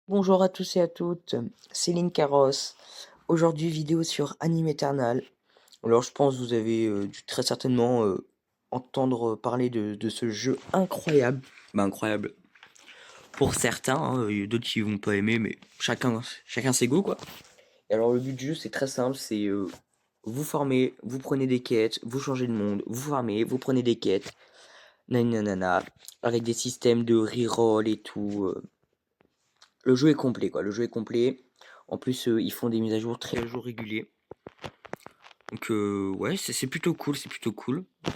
Bonjour à tous et à toutes, c'est Link Carros. Aujourd'hui, vidéo sur Anime Eternal. Alors, je pense que vous avez dû très certainement entendre parler de ce jeu incroyable. Bah, incroyable pour certains, hein, il y a d'autres qui vont pas aimer, mais chacun ses goûts, quoi. Et alors, le but du jeu, c'est très simple, c'est vous formez, vous prenez des quêtes, vous changez de monde, vous formez, vous prenez des quêtes, nanana, avec des systèmes de reroll et tout. Le jeu est complet, quoi. Le jeu est complet. En plus, ils font des mises à jour très à jour réguliers. Donc, ouais, c'est plutôt cool, c'est plutôt cool. Donc,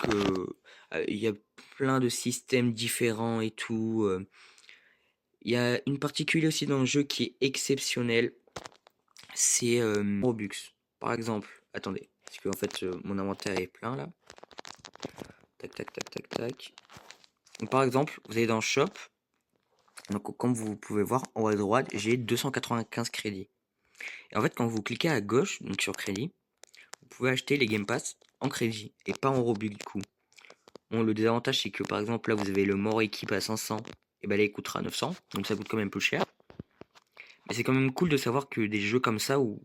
il y a plein de systèmes différents et tout. Il y a une particularité aussi dans le jeu qui est exceptionnelle. C'est Robux. Par exemple, attendez, parce que en fait, mon inventaire est plein là. Tac, tac, tac, tac, tac. Donc, par exemple, vous allez dans Shop. Donc, comme vous pouvez voir en haut à droite, j'ai 295 crédits. Et en fait, quand vous cliquez à gauche, donc sur crédit, vous pouvez acheter les Game Pass en crédit et pas en Robux du coup. Bon, le désavantage c'est que par exemple là vous avez le More Équipe à 500 et bah là il coûtera 900 donc ça coûte quand même peu cher. Mais c'est quand même cool de savoir que des jeux comme ça où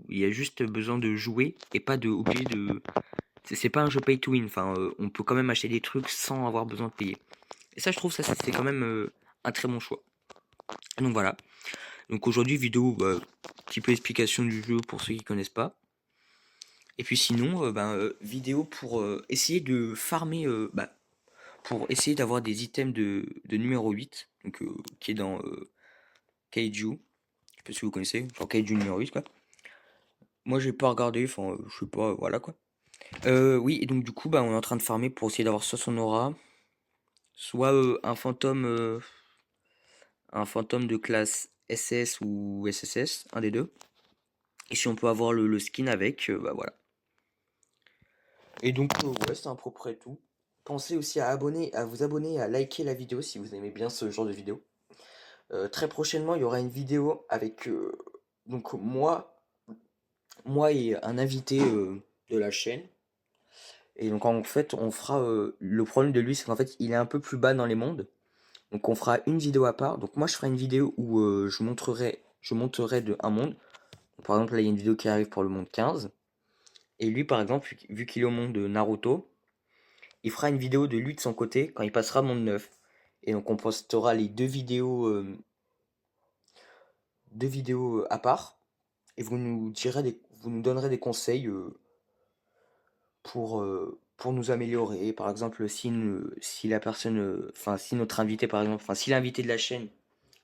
il y a juste besoin de jouer et pas de oublier de. C'est pas un jeu pay to win, enfin on peut quand même acheter des trucs sans avoir besoin de payer. Et ça je trouve ça c'est quand même un très bon choix. Donc voilà. Donc aujourd'hui vidéo bah, petit peu explication du jeu pour ceux qui connaissent pas. Et puis sinon, vidéo pour essayer de farmer, pour essayer d'avoir des items de numéro 8 donc, qui est dans Kaiju. Je sais pas si vous connaissez, genre Kaiju numéro 8 quoi. Moi j'ai pas regardé, enfin je sais pas, voilà quoi. Oui, et donc du coup, bah, on est en train de farmer pour essayer d'avoir soit son aura, soit un fantôme de classe SS ou SSS, un des deux. Et si on peut avoir le skin avec, bah voilà. Et donc, ouais, c'est à peu près tout. Pensez aussi à vous abonner et à liker la vidéo si vous aimez bien ce genre de vidéo. Très prochainement, il y aura une vidéo avec donc moi et un invité de la chaîne. Et donc en fait, on fera le problème de lui, c'est qu'en fait, il est un peu plus bas dans les mondes. Donc on fera une vidéo à part. Donc moi, je ferai une vidéo où je monterai de un monde. Donc, par exemple, là, il y a une vidéo qui arrive pour le monde 15. Et lui, par exemple, vu qu'il est au monde de Naruto, il fera une vidéo de lui de son côté quand il passera monde 9. Et donc on postera les deux vidéos à part. Et vous nous donnerez des conseils pour nous améliorer. Par exemple, si la personne, enfin si notre invité par exemple, enfin si l'invité de la chaîne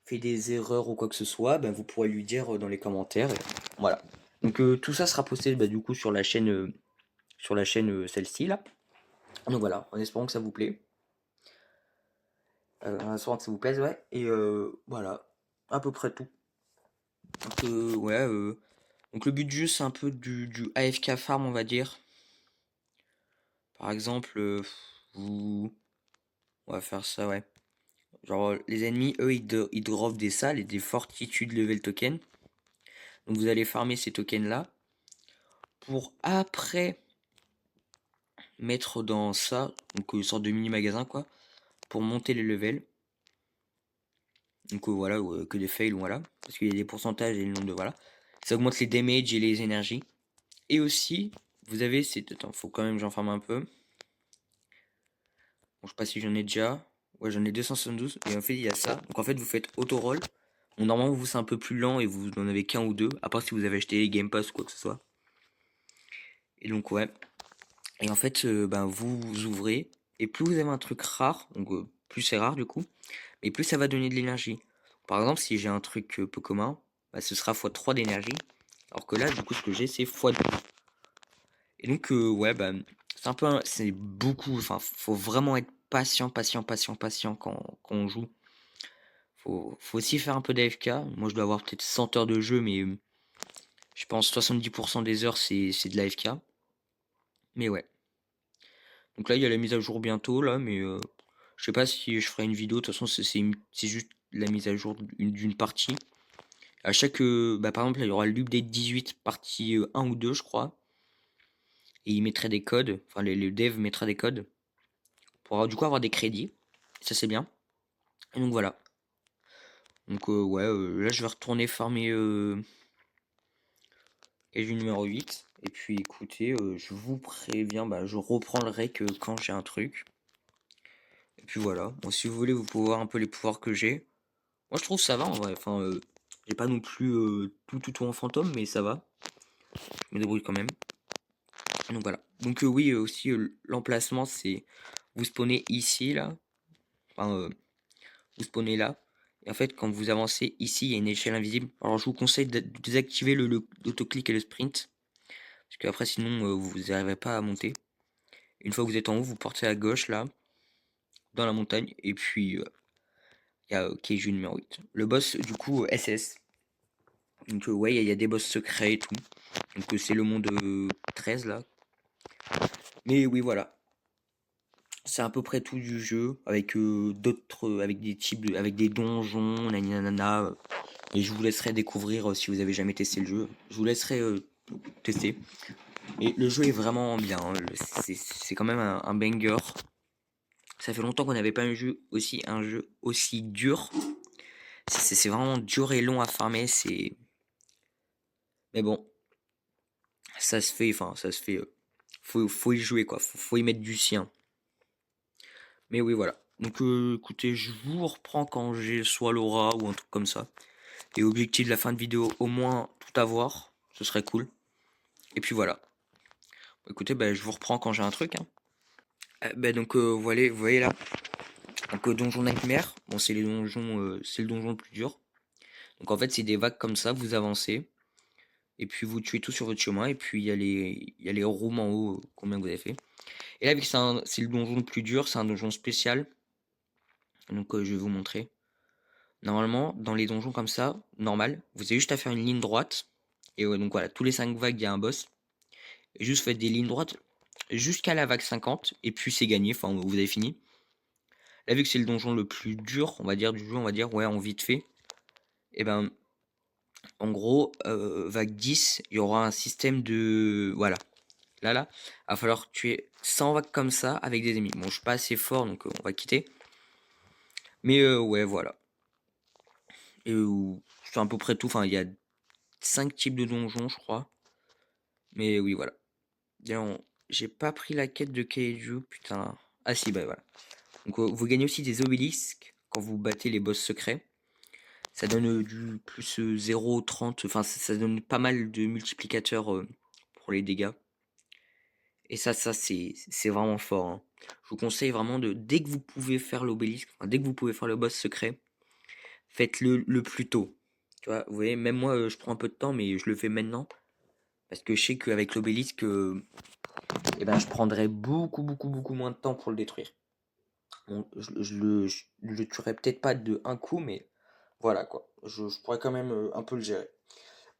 fait des erreurs ou quoi que ce soit, ben, vous pourrez lui dire dans les commentaires. Et voilà. Donc tout ça sera posté bah, du coup sur la chaîne celle-ci là. Donc voilà, en espérant que ça vous plaît. En espérant que ça vous plaise, ouais. Et voilà, à peu près tout. Donc ouais, donc le but du jeu c'est un peu du AFK farm on va dire. Par exemple, on va faire ça, ouais. Genre, les ennemis, eux, ils dropent des salles et des fortitudes level token. Donc, vous allez farmer ces tokens-là pour après mettre dans ça, donc une sorte de mini-magasin, quoi, pour monter les levels. Donc, voilà, que des fails, voilà. Parce qu'il y a des pourcentages et le nombre de. Voilà. Ça augmente les damages et les énergies. Et aussi, vous avez. Attends, faut quand même que j'en farme un peu. Bon, je sais pas si j'en ai déjà. Ouais, j'en ai 272. Et en fait, il y a ça. Donc, en fait, vous faites auto-roll. Bon, normalement, vous, c'est un peu plus lent et vous n'en avez qu'un ou deux. À part si vous avez acheté Game Pass ou quoi que ce soit. Et donc, ouais. Et en fait, ben, vous ouvrez. Et plus vous avez un truc rare, donc plus c'est rare du coup, mais plus ça va donner de l'énergie. Par exemple, si j'ai un truc peu commun, bah, ce sera x3 d'énergie. Alors que là, du coup, ce que j'ai, c'est x2. Et donc, ouais, bah, c'est un peu. C'est beaucoup. Enfin, faut vraiment être patient, patient, patient, patient quand on joue. Faut aussi faire un peu d'AFK. Moi, je dois avoir peut-être 100 heures de jeu, mais je pense 70% des heures, c'est de l'AFK. Mais ouais. Donc là, il y a la mise à jour bientôt, là, mais je sais pas si je ferai une vidéo. De toute façon, c'est juste la mise à jour d'une partie. À chaque. Bah, par exemple, là, il y aura l'update 18, partie 1 ou 2, je crois. Et il mettrait des codes. Enfin, les devs mettraient des codes. Pour du coup avoir des crédits. Ça, c'est bien. Et donc voilà. Donc ouais, là je vais retourner farmer Kaiju numéro 8. Et puis écoutez, je vous préviens, bah, je reprends le rec quand j'ai un truc. Et puis voilà. Bon, si vous voulez, vous pouvez voir un peu les pouvoirs que j'ai. Moi je trouve ça va en vrai. Enfin, j'ai pas non plus tout en fantôme, mais ça va. Je me débrouille quand même. Donc voilà. Donc oui, aussi l'emplacement, c'est vous spawnez ici là. Enfin, vous spawnez là. Et en fait, quand vous avancez ici, il y a une échelle invisible. Alors je vous conseille de désactiver l'autoclic et le sprint. Parce qu'après, sinon, vous n'arriverez pas à monter. Une fois que vous êtes en haut, vous portez à gauche là, dans la montagne. Et puis, il y a Keiju numéro 8. Le boss, du coup, SS. Donc ouais, il y a des boss secrets et tout. Donc c'est le monde 13 là. Mais oui, voilà. C'est à peu près tout du jeu, avec d'autres, avec des types, avec des donjons, nanana. Et je vous laisserai découvrir si vous avez jamais testé le jeu. Je vous laisserai tester. Et le jeu est vraiment bien. Hein. C'est quand même un banger. Ça fait longtemps qu'on n'avait pas un jeu aussi dur. C'est vraiment dur et long à farmer. Mais bon, ça se fait. Enfin, ça se fait. Faut y jouer quoi. Faut y mettre du sien. Mais oui, voilà. Donc écoutez, je vous reprends quand j'ai soit Laura ou un truc comme ça. Et objectif de la fin de vidéo, au moins tout avoir. Ce serait cool. Et puis voilà. Écoutez, bah, je vous reprends quand j'ai un truc. Hein. Bah, donc voilà, vous voyez là. Donc donjon Nightmare. Bon, c'est le donjon le plus dur. Donc en fait, c'est des vagues comme ça. Vous avancez. Et puis vous tuez tout sur votre chemin. Et puis il y a les rooms en haut, combien vous avez fait. Et là, vu que c'est le donjon le plus dur, c'est un donjon spécial. Donc je vais vous montrer. Normalement, dans les donjons comme ça, normal, vous avez juste à faire une ligne droite. Et ouais, donc voilà, tous les 5 vagues, il y a un boss. Et juste faites des lignes droites jusqu'à la vague 50. Et puis c'est gagné, enfin vous avez fini. Là, vu que c'est le donjon le plus dur, on va dire, du jeu, on va dire, ouais, en vite fait. Et ben, en gros, vague 10, il y aura un système de... Voilà. Là, il va falloir tuer 100 vagues comme ça avec des ennemis. Bon, je suis pas assez fort, donc on va quitter. Mais ouais, voilà. Et c'est à peu près tout. Enfin, il y a 5 types de donjons, je crois. Mais oui, voilà. D'ailleurs, j'ai pas pris la quête de Kaiju, putain. Ah si, bah voilà. Donc vous gagnez aussi des obélisques quand vous battez les boss secrets. Ça donne du plus 0,30, enfin ça donne pas mal de multiplicateurs pour les dégâts. Et ça c'est vraiment fort. Hein. Je vous conseille vraiment de, dès que vous pouvez faire l'obélisque, enfin, dès que vous pouvez faire le boss secret, faites-le le plus tôt. Tu vois, vous voyez, même moi je prends un peu de temps, mais je le fais maintenant. Parce que je sais qu'avec l'obélisque, eh ben, je prendrais beaucoup moins de temps pour le détruire. Bon, je le tuerais peut-être pas de un coup, mais voilà quoi. Je pourrais quand même un peu le gérer.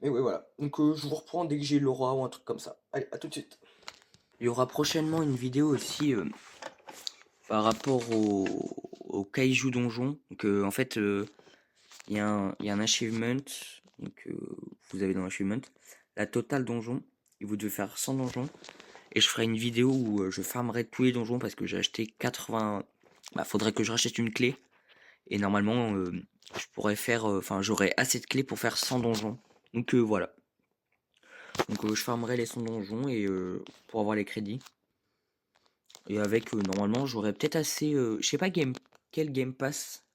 Mais ouais, voilà. Donc je vous reprends dès que j'ai l'aura ou un truc comme ça. Allez, à tout de suite. Il y aura prochainement une vidéo aussi par rapport au Kaiju Donjon. Donc en fait, il y a un achievement. Donc vous avez dans l'achievement la totale donjon. Et vous devez faire 100 donjons. Et je ferai une vidéo où je farmerai tous les donjons parce que j'ai acheté 80. Bah, faudrait que je rachète une clé. Et normalement, je pourrais faire. Enfin, j'aurai assez de clés pour faire 100 donjons. Donc voilà. Donc je farmerai les 100 donjons et pour avoir les crédits. Et avec normalement j'aurai peut-être assez. Je sais pas quel Game Pass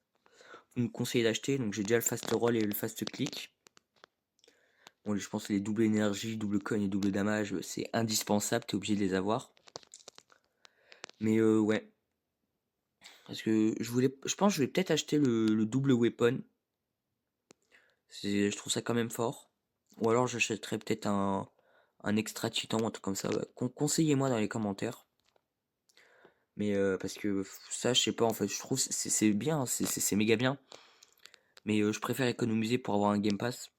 vous me conseillez d'acheter. Donc j'ai déjà le fast roll et le fast click. Bon, je pense que les double énergie, double coin et double damage, c'est indispensable, t'es obligé de les avoir. Mais ouais. Parce que je pense que je vais peut-être acheter le double weapon. Je trouve ça quand même fort. Ou alors j'achèterai peut-être un extra titan ou un truc comme ça. Ouais. Conseillez-moi dans les commentaires. Mais parce que ça, je sais pas, en fait, je trouve c'est bien, hein, c'est méga bien. Mais je préfère économiser pour avoir un Game Pass.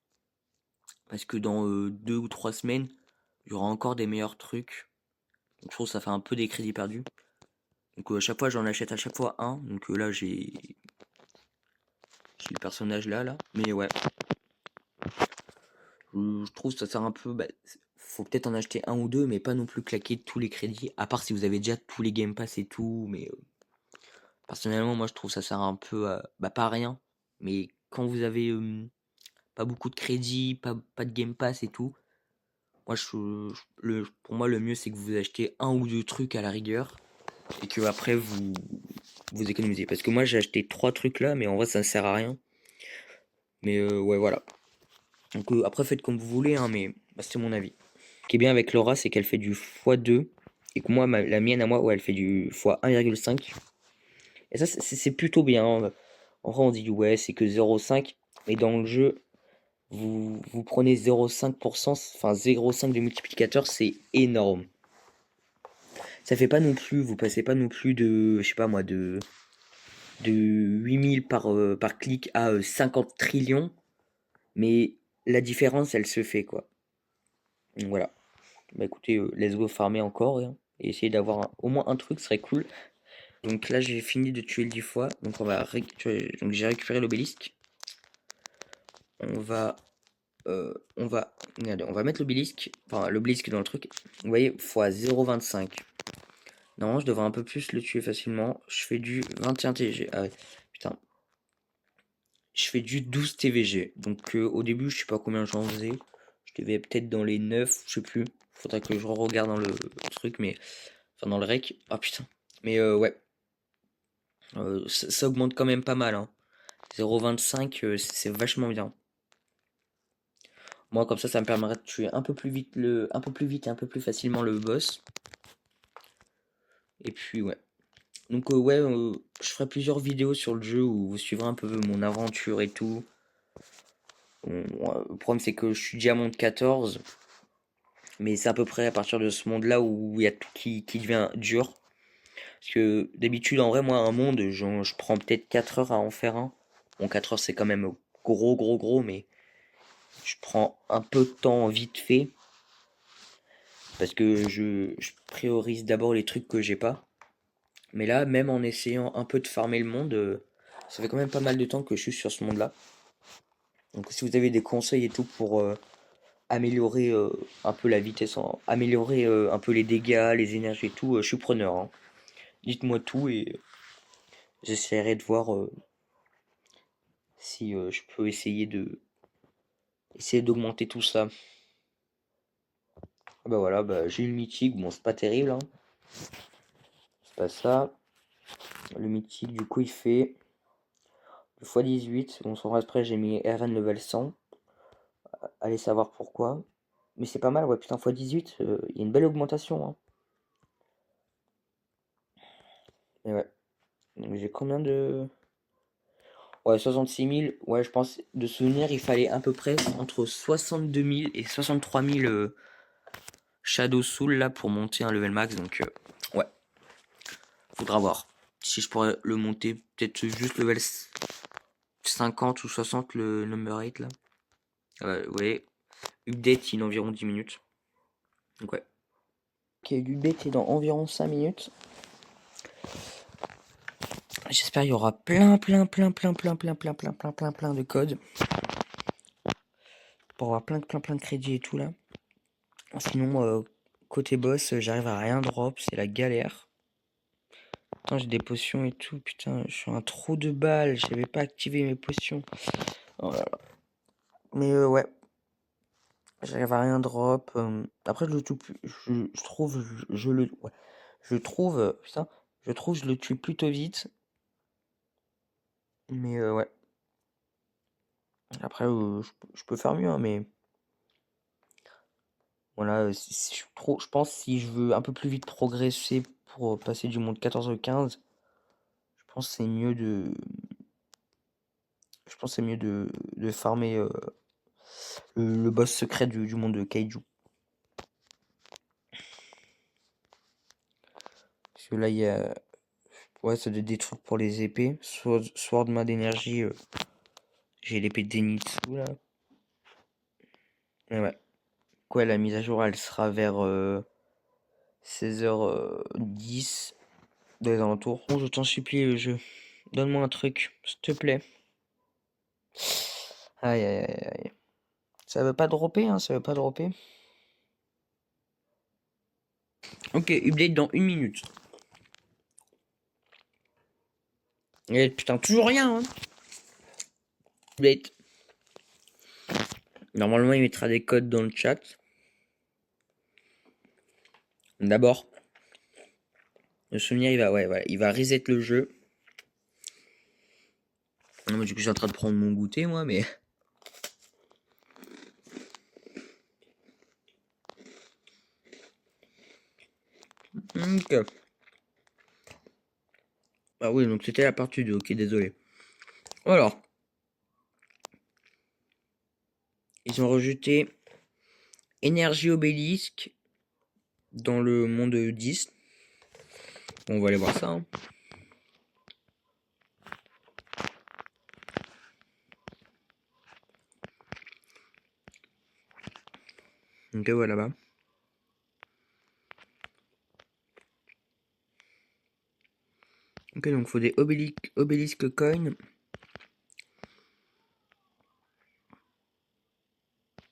Parce que dans 2 ou 3 semaines, il y aura encore des meilleurs trucs. Donc je trouve que ça fait un peu des crédits perdus. Donc à chaque fois, j'en achète à chaque fois un. Donc là, j'ai le personnage là. Mais ouais, je trouve que ça sert un peu. Bah, faut peut-être en acheter un ou deux, mais pas non plus claquer tous les crédits. À part si vous avez déjà tous les Game Pass et tout. Mais personnellement, moi, je trouve que ça sert un peu à. Bah, pas à rien. Mais quand vous avez pas beaucoup de crédit, pas de Game Pass et tout, moi pour moi le mieux c'est que vous achetez un ou deux trucs à la rigueur et que après vous économisez. Parce que moi j'ai acheté 3 trucs là, mais en vrai ça ne sert à rien. Mais ouais voilà. Donc après faites comme vous voulez, hein, mais bah, c'est mon avis. Ce qui est bien avec Laura, c'est qu'elle fait du x2 et que moi la mienne à moi, ouais, elle fait du x1,5. Et ça c'est plutôt bien, hein. En vrai on dit ouais c'est que 0,5, mais dans le jeu vous prenez 0,5%, enfin 0,5 de multiplicateur, c'est énorme. Ça fait pas non plus, vous passez pas non plus de, je sais pas moi, de 8000 par clic à 50 trillions, mais la différence elle se fait quoi. Donc voilà. Bah écoutez, let's go farmer encore, hein, et essayer d'avoir au moins un truc serait cool. Donc là j'ai fini de tuer le 10 fois, donc donc j'ai récupéré l'obélisque. Regardez, on va mettre l'obélisque, enfin l'obélisque dans le truc. Vous voyez, x 0,25. Normalement, je devrais un peu plus le tuer facilement. Je fais du 21 TG. Ah ouais, putain. Je fais du 12 TVG. Donc au début, je sais pas combien j'en faisais. Je devais peut-être dans les 9, je sais plus. Faudra que je regarde dans le truc, mais. Enfin, dans le rec. Ah putain. Mais ouais. Ça augmente quand même pas mal, hein. 0,25, c'est vachement bien. Moi, comme ça me permettra de tuer un peu plus vite un peu plus vite et un peu plus facilement le boss. Et puis ouais. Donc ouais, je ferai plusieurs vidéos sur le jeu où vous suivrez un peu mon aventure et tout. Le problème c'est que je suis diamant 14, mais c'est à peu près à partir de ce monde là où il y a tout qui devient dur. Parce que d'habitude en vrai moi un monde je prends peut-être 4 heures à en faire un. Bon 4 heures c'est quand même gros, mais je prends un peu de temps vite fait. Parce que je priorise d'abord les trucs que j'ai pas. Mais là, même en essayant un peu de farmer le monde, ça fait quand même pas mal de temps que je suis sur ce monde-là. Donc si vous avez des conseils et tout pour améliorer un peu la vitesse, améliorer un peu les dégâts, les énergies et tout, je suis preneur, hein. Dites-moi tout et j'essaierai de voir si je peux essayer d'augmenter tout ça. Ah bah voilà, bah, j'ai eu le mythique, bon c'est pas terrible, hein. C'est pas ça. Le mythique du coup il fait le x18. Bon son reste près j'ai mis RN level 100. Allez savoir pourquoi. Mais c'est pas mal, ouais, putain, x18, il y a une belle augmentation, hein. Et ouais. Donc j'ai combien de. Ouais, 66 000. Ouais, je pense, de souvenir, il fallait à peu près entre 62 000 et 63 000 Shadow Soul là pour monter un level max. Donc, ouais, faudra voir. Si je pourrais le monter, peut-être juste level 50 ou 60, le number 8 là. Vous voyez, update in environ 10 minutes. Donc, ouais. Ok, l'update est dans environ 5 minutes. J'espère qu'il y aura plein de codes pour avoir plein de crédits et tout là. Sinon, côté boss, j'arrive à rien drop, c'est la galère. Putain, j'ai des potions et tout, putain, je suis un trou de balles, j'avais pas activé mes potions. Oh là là. Mais ouais, j'arrive à rien drop. Après, je le tue plus, je trouve, je le, ouais, je trouve, putain, je trouve, je le tue plutôt vite. Mais ouais. Après, je peux faire mieux, hein, mais. Voilà, je pense si je veux un peu plus vite progresser pour passer du monde 14 au 15, je pense que c'est mieux de farmer le boss secret du monde de Kaiju. Parce que là, il y a. Ouais, ça doit être des trucs pour les épées. Sword main d'énergie, j'ai l'épée de Zenitsu là. Et ouais. Quoi, la mise à jour, elle sera vers 16h10 dans les alentours. Bon, je t'en supplie, le jeu. Donne-moi un truc, s'il te plaît. Aïe, aïe, aïe, aïe. Ça veut pas dropper, hein, ça veut pas dropper. Ok, update dans 1 minute. Et putain, toujours rien, hein. update. Normalement, il mettra des codes dans le chat. D'abord, le souvenir, il va reset le jeu. Non, mais du coup, je suis en train de prendre mon goûter, moi, mais... Ok. Ah oui, donc c'était la partie 2, ok, désolé. Alors. Ils ont rajouté Énergie Obélisque dans le monde 10. Bon, on va aller voir ça. Hein. Ok, ouais, là-bas. Ok, donc faut des obélisques coin.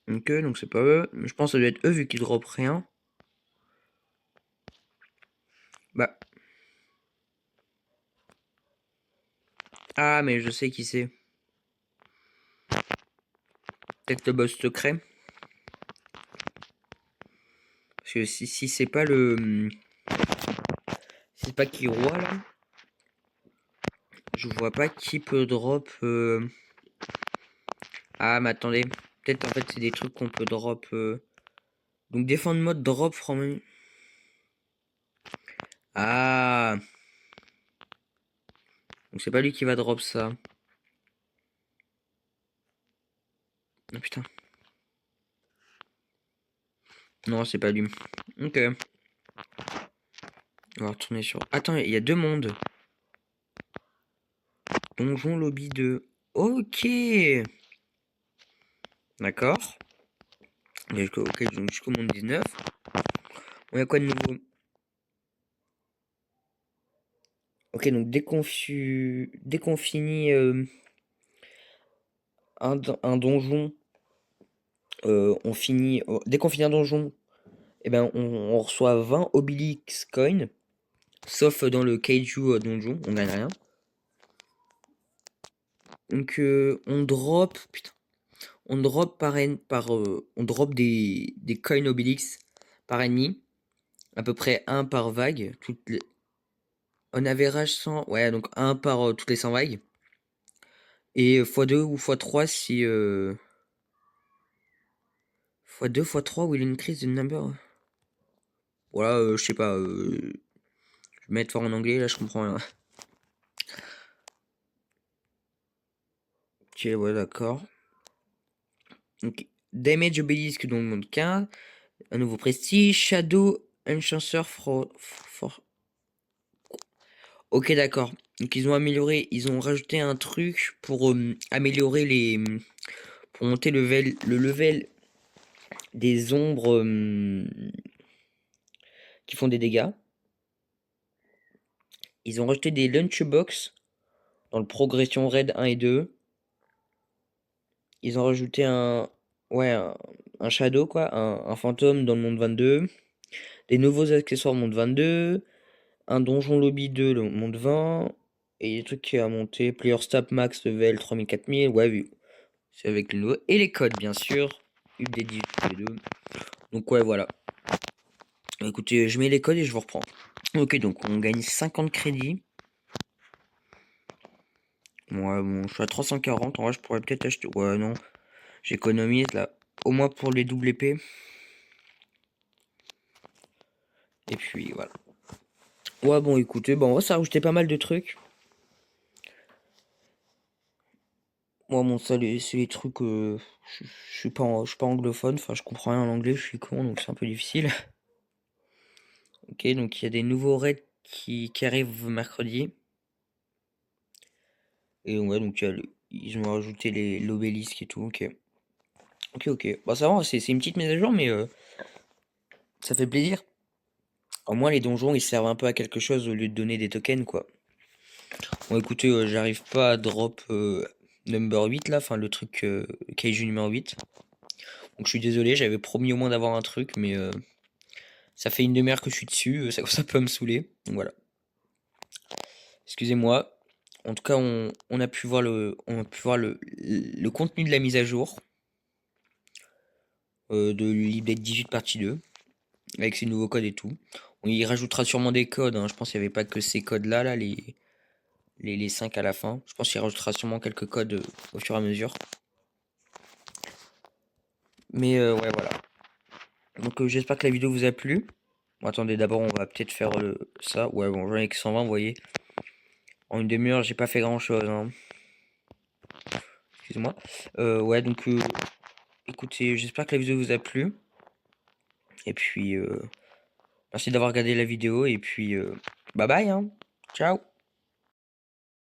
Ok, donc c'est pas eux. Mais je pense que ça doit être eux vu qu'ils dropent rien. Bah. Ah, mais je sais qui c'est. Peut-être le boss secret. Parce que si c'est pas le... Si c'est pas qui roi là. Je vois pas qui peut drop... Ah, mais attendez. Peut-être en fait c'est des trucs qu'on peut drop... Donc défendre mode drop from... Ah. Donc c'est pas lui qui va drop ça. Oh putain. Non, c'est pas lui. Ok. On va retourner sur... Attends, il y a deux mondes. Donjon lobby 2. Ok. D'accord. Ok, donc jusqu'au monde 19. On a quoi de nouveau? Ok, donc dès qu'on finit un donjon, on finit... dès qu'on finit un donjon, eh ben, on reçoit 20 Obelix coins. Sauf dans le Kaiju donjon, on gagne rien. Donc on drop... Putain. On drop on drop des coins Obelix par ennemi. À peu près un par vague. On average 100. Ouais, donc un par toutes les 100 vagues. Et x2 ou x3 si... x2, x3 will increase the number. Voilà, je sais pas. Je vais mettre fort en anglais, là je comprends rien. Ok, ouais, d'accord. Donc, Damage Obélisque, donc monde 15. Un nouveau prestige. Shadow Enchancer for... Ok, d'accord. Donc ils ont amélioré, ils ont rajouté un truc pour améliorer les... Pour monter le level des ombres qui font des dégâts. Ils ont rajouté des lunchbox dans le progression raid 1 et 2. Ils ont rajouté ouais, un shadow, quoi, un fantôme dans le monde 22. Des nouveaux accessoires monde 22. Un donjon lobby 2, le monde 20. Et des trucs qui a monté. Player stat max level 3000-4000. Ouais, oui. C'est avec le nouveau. Et les codes, bien sûr. Update 18 les deux. Donc, ouais, voilà. Écoutez, je mets les codes et je vous reprends. Ok, donc on gagne 50 crédits. Ouais, bon, je suis à 340. En vrai, je pourrais peut-être acheter. Ouais, non. J'économise là. Au moins pour les double épées. Et puis voilà. Ouais, bon, écoutez, bon, on va ça rajouter pas mal de trucs. Moi, bon, ça, c'est les trucs. Je suis pas, je suis pas anglophone. Enfin, je comprends rien en anglais. Je suis con, donc c'est un peu difficile. Ok, donc il y a des nouveaux raids qui arrivent mercredi. Et ouais, donc ils ont rajouté l'obélisque et tout. Ok. Ok, ok. Bah, ça va, c'est une petite mise à jour, mais ça fait plaisir. Au moins, les donjons, ils servent un peu à quelque chose au lieu de donner des tokens, quoi. Bon, écoutez, j'arrive pas à drop number 8 là, enfin le truc Kaiju numéro 8. Donc je suis désolé, j'avais promis au moins d'avoir un truc, mais ça fait une demi-heure que je suis dessus, ça peut me saouler. Donc voilà. Excusez-moi. En tout cas, on a pu voir le contenu de la mise à jour de l'Update 18 partie 2, avec ses nouveaux codes et tout. Il rajoutera sûrement des codes, hein. Je pense qu'il n'y avait pas que ces codes-là, là, les 5 à la fin. Je pense qu'il rajoutera sûrement quelques codes au fur et à mesure. Mais ouais, voilà. Donc j'espère que la vidéo vous a plu. Bon, attendez, d'abord on va peut-être faire ça. Ouais, bon, j'en ai que 120, vous voyez. En une demi-heure, j'ai pas fait grand-chose, hein. Excusez-moi. Ouais, donc écoutez, j'espère que la vidéo vous a plu. Et puis, merci d'avoir regardé la vidéo. Et puis, bye bye, hein. Ciao.